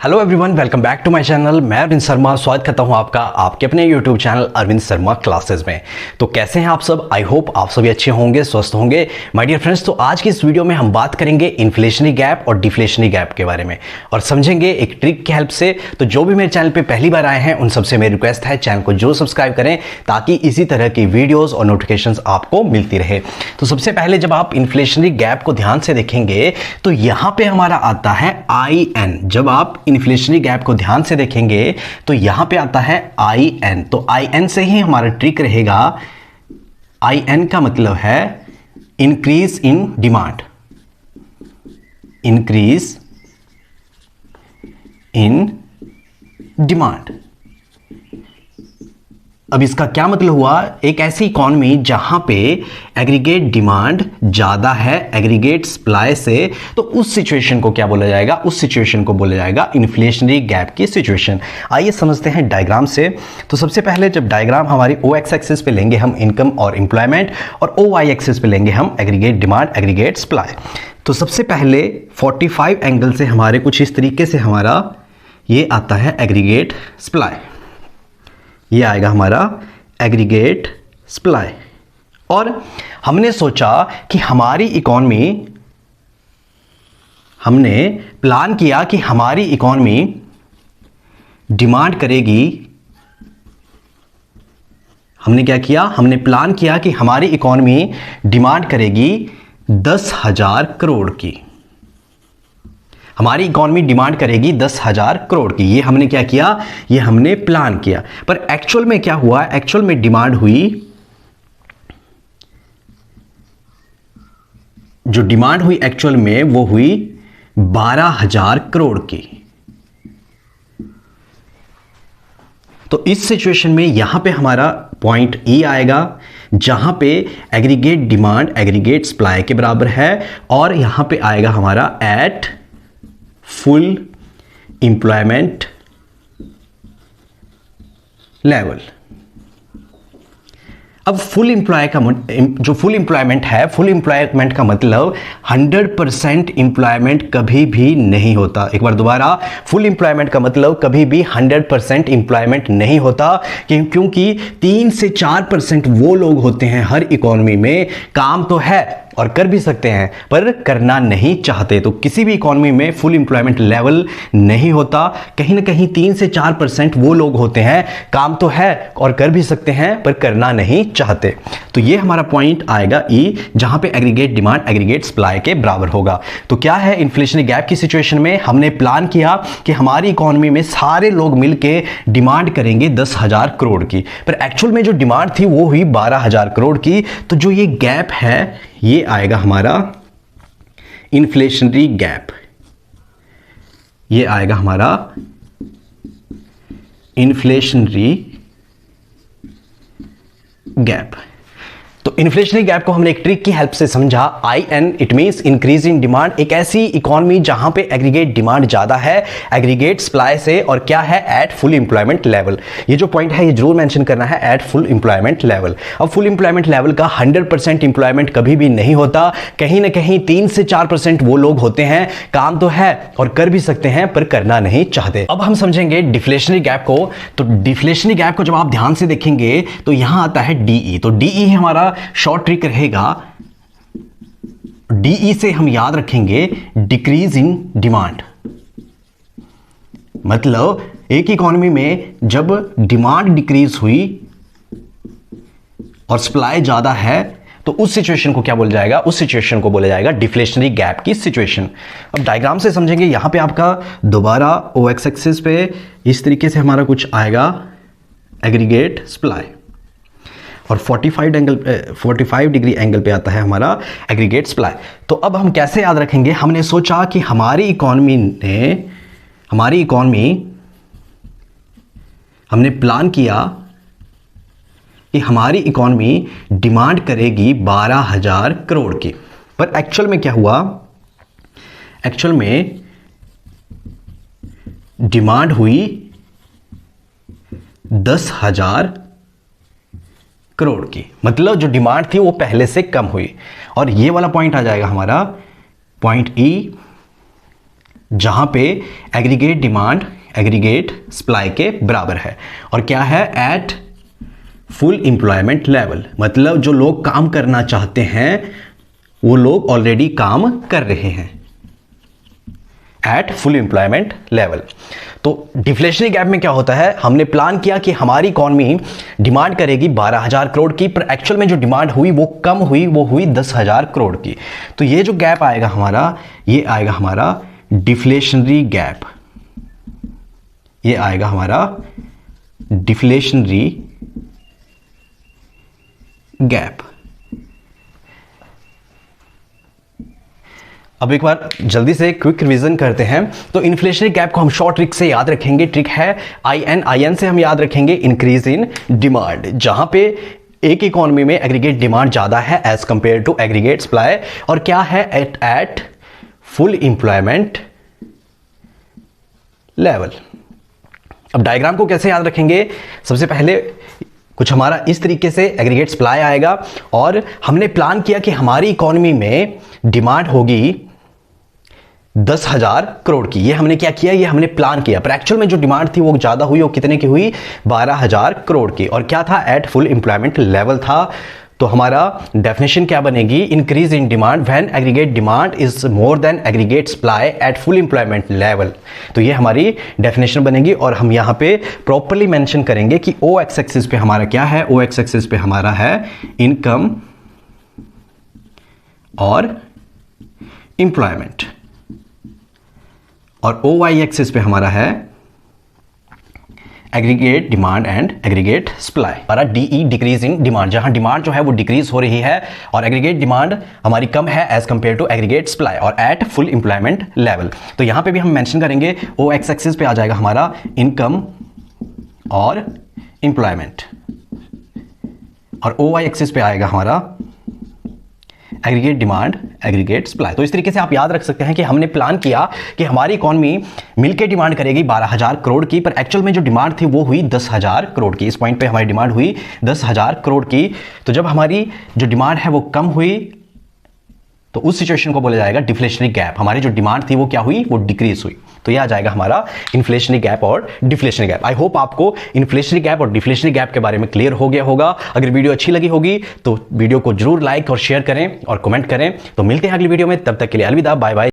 Hello everyone, welcome back to my channel. मैं अरविंद शर्मा स्वागत करता हूं आपका आपके अपने YouTube channel Arvind Sharma classes में। तो कैसे हैं आप सब? आई होप आप सभी अच्छे होंगे, स्वस्थ होंगे माय डियर फ्रेंड्स। तो आज की इस वीडियो में हम बात करेंगे इन्फ्लेशनरी गैप और डिफ्लेशनरी गैप के बारे में और समझेंगे एक ट्रिक की हेल्प से। तो जो भी मेरे चैनल पर पहली बार आए हैं उन सबसे मेरी रिक्वेस्ट है चैनल को जरूर सब्सक्राइब करें ताकि इसी तरह की वीडियोज़ और नोटिफिकेशन आपको मिलती रहे। तो सबसे पहले जब आप इन्फ्लेशनरी गैप को ध्यान से देखेंगे तो यहां पे हमारा आता है IN। जब आप इन्फ्लेशनरी गैप को ध्यान से देखेंगे तो यहां पे आता है IN। तो IN से ही हमारा ट्रिक रहेगा। IN का मतलब है increase in demand, increase in demand. अब इसका क्या मतलब हुआ? एक ऐसी इकॉनमी जहां पे एग्रीगेट डिमांड ज्यादा है एग्रीगेट सप्लाई से, तो उस सिचुएशन को क्या बोला जाएगा? उस सिचुएशन को बोला जाएगा इन्फ्लेशनरी गैप की सिचुएशन। आइए समझते हैं डायग्राम से। तो सबसे पहले जब डायग्राम हमारी OX एक्सिस पे लेंगे हम इनकम और एम्प्लॉयमेंट और OY एक्सिस पे लेंगे हम एग्रीगेट डिमांड एग्रीगेट सप्लाई। तो सबसे पहले 45 एंगल से हमारे कुछ इस तरीके से हमारा ये आता है एग्रीगेट सप्लाई, ये आएगा हमारा एग्रीगेट सप्लाई। और हमने सोचा कि हमारी इकॉनमी, हमने प्लान किया कि हमारी इकॉनमी डिमांड करेगी। हमने क्या किया? हमने प्लान किया कि हमारी इकॉनमी डिमांड करेगी 10,000 करोड़ की। हमारी इकॉनमी डिमांड करेगी 10,000 करोड़ की। ये हमने क्या किया? ये हमने प्लान किया। पर एक्चुअल में क्या हुआ? एक्चुअल में डिमांड हुई, जो डिमांड हुई एक्चुअल में वो हुई 12,000 करोड़ की। तो इस सिचुएशन में यहां पे हमारा पॉइंट E आएगा जहां पे एग्रीगेट डिमांड एग्रीगेट सप्लाई के बराबर है और यहां पे आएगा हमारा एट फुल एम्प्लॉयमेंट लेवल। अब फुल एम्प्लॉय का जो फुल एम्प्लॉयमेंट है, फुल एम्प्लॉयमेंट का मतलब 100% एम्प्लॉयमेंट कभी भी नहीं होता। एक बार दोबारा, फुल एम्प्लॉयमेंट का मतलब कभी भी 100% एम्प्लॉयमेंट नहीं होता, क्योंकि 3 से 4% वो लोग होते हैं हर इकॉनमी में, काम तो है और कर भी सकते हैं पर करना नहीं चाहते। तो किसी भी इकॉनमी में फुल एम्प्लॉयमेंट लेवल नहीं होता। कहीं ना कहीं 3 से 4% वो लोग होते हैं, काम तो है और कर भी सकते हैं पर करना नहीं चाहते। तो ये हमारा पॉइंट आएगा E, जहां पे एग्रीगेट डिमांड एग्रीगेट सप्लाई के बराबर होगा। तो क्या है इन्फ्लेशनरी गैप की सिचुएशन में? हमने प्लान किया कि हमारी इकॉनमी में सारे लोग मिलके डिमांड करेंगे 10,000 करोड़ की, पर एक्चुअल में जो डिमांड थी वो हुई 12,000 करोड़ की। तो जो ये गैप है ये आएगा हमारा इन्फ्लेशनरी गैप, ये आएगा हमारा इन्फ्लेशनरी गैप। तो इन्फ्लेशनरी गैप को हमने एक ट्रिक की हेल्प से समझा। IN it means increase in demand. एक ऐसी इकॉनमी जहां पे एग्रीगेट डिमांड ज्यादा है एग्रीगेट सप्लाई से, और क्या है? At full employment level. ये जो पॉइंट है ये जरूर मेंशन करना है, एट फुल एम्प्लॉयमेंट लेवल। अब फुल एम्प्लॉयमेंट लेवल का 100% एम्प्लॉयमेंट कभी भी नहीं होता। कहीं ना कहीं 3 से 4% वो लोग होते हैं, काम तो है और कर भी सकते हैं पर करना नहीं चाहते। अब हम समझेंगे डिफ्लेशनरी गैप को। तो डिफ्लेशनरी गैप को जब आप ध्यान से देखेंगे तो यहां आता है DE। तो DE हमारा शॉर्ट ट्रिक रहेगा। DE से हम याद रखेंगे डिक्रीज इन डिमांड। मतलब एक इकॉनमी में जब डिमांड डिक्रीज हुई और सप्लाई ज्यादा है तो उस सिचुएशन को क्या बोला जाएगा? उस सिचुएशन को बोला जाएगा डिफ्लेशनरी गैप की सिचुएशन। अब डायग्राम से समझेंगे। यहां पे आपका दोबारा OX एक्सिस पे इस तरीके से हमारा कुछ आएगा एग्रीगेट सप्लाई और 45 डिग्री एंगल पे आता है हमारा एग्रीगेट सप्लाई। तो अब हम कैसे याद रखेंगे? हमने सोचा कि हमारी इकॉनमी हमने प्लान किया कि हमारी इकॉनमी डिमांड करेगी 12,000 करोड़ की, पर एक्चुअल में क्या हुआ? एक्चुअल में डिमांड हुई 10,000 करोड़ की। मतलब जो डिमांड थी वो पहले से कम हुई। और ये वाला पॉइंट आ जाएगा हमारा पॉइंट ई जहां पे एग्रीगेट डिमांड एग्रीगेट सप्लाई के बराबर है। और क्या है? एट फुल एम्प्लॉयमेंट लेवल, मतलब जो लोग काम करना चाहते हैं वो लोग ऑलरेडी काम कर रहे हैं एट फुल एम्प्लॉयमेंट लेवल। तो डिफ्लेशनरी गैप में क्या होता है? हमने प्लान किया कि हमारी इकॉनमी डिमांड करेगी 12,000 करोड़ की, पर एक्चुअल में जो डिमांड हुई वो कम हुई, वो हुई 10,000 करोड़ की। तो ये जो गैप आएगा हमारा, ये आएगा हमारा डिफ्लेशनरी गैप, ये आएगा हमारा डिफ्लेशनरी गैप। अब एक बार जल्दी से क्विक रिवीजन करते हैं। तो इन्फ्लेशनरी गैप को हम शॉर्ट ट्रिक से याद रखेंगे। ट्रिक है आई एन से हम याद रखेंगे इंक्रीज इन डिमांड, जहां पे एक इकोनॉमी में एग्रीगेट डिमांड ज्यादा है as compare to aggregate supply, और क्या है? At full employment level. अब डायग्राम को कैसे याद रखेंगे? सबसे पहले कुछ हमारा इस तरीके से एग्रीगेट सप्लाई आएगा, और हमने प्लान किया कि हमारी इकोनॉमी में डिमांड होगी 10,000 करोड़ की। ये हमने क्या किया? ये हमने प्लान किया, पर एक्चुअल में जो डिमांड थी वो ज्यादा हुई। वो कितने की हुई? 12,000 करोड़ की। और क्या था? एट फुल एम्प्लॉयमेंट लेवल था। तो हमारा डेफिनेशन क्या बनेगी? Increase in demand when aggregate demand is more than aggregate supply eight full employment level. तो ये हमारी डेफिनेशन बनेगी, और हम यहां पे प्रॉपर्ली मेंशन करेंगे कि ओ एक्स एक्सिस पे हमारा क्या है? ओ एक्स एक्सिस पे हमारा है इनकम और एम्प्लॉयमेंट, और ओ वाई एक्सिस पे हमारा है aggregate demand and aggregate supply. हमारा डीई डिक्रीज इन डिमांड, जहां डिमांड जो है वो डिक्रीज हो रही है और एग्रीगेट डिमांड हमारी कम है as compare to aggregate supply, और एट फुल एम्प्लॉयमेंट लेवल। तो यहां पे भी हम मेंशन करेंगे ओ एक्स एक्सिस पे आ जाएगा हमारा इनकम और एम्प्लॉयमेंट, और ओ वाई एक्सिस पे आएगा हमारा एग्रीगेट डिमांड एग्रीगेट सप्लाई। तो इस तरीके से आप याद रख सकते हैं कि हमने प्लान किया कि हमारी इकॉनमी मिलकर डिमांड करेगी 12,000 करोड़ की, पर एक्चुअल में जो डिमांड थी वो हुई 10,000 करोड़ की। इस पॉइंट पे हमारी डिमांड हुई 10,000 करोड़ की। तो जब हमारी जो डिमांड है वो कम हुई, तो उस सिचुएशन को बोला जाएगा डिफ्लेशनरी गैप। हमारी जो डिमांड थी वो क्या हुई? वो डिक्रीज हुई। तो यह आ जाएगा हमारा इन्फ्लेशनरी गैप और डिफ्लेशनरी गैप। आई होप आपको इन्फ्लेशनरी गैप और डिफ्लेशनरी गैप के बारे में क्लियर हो गया होगा। अगर वीडियो अच्छी लगी होगी तो वीडियो को जरूर लाइक और शेयर करें और कमेंट करें। तो मिलते हैं अगली वीडियो में, तब तक के लिए अलविदा, बाय बाय।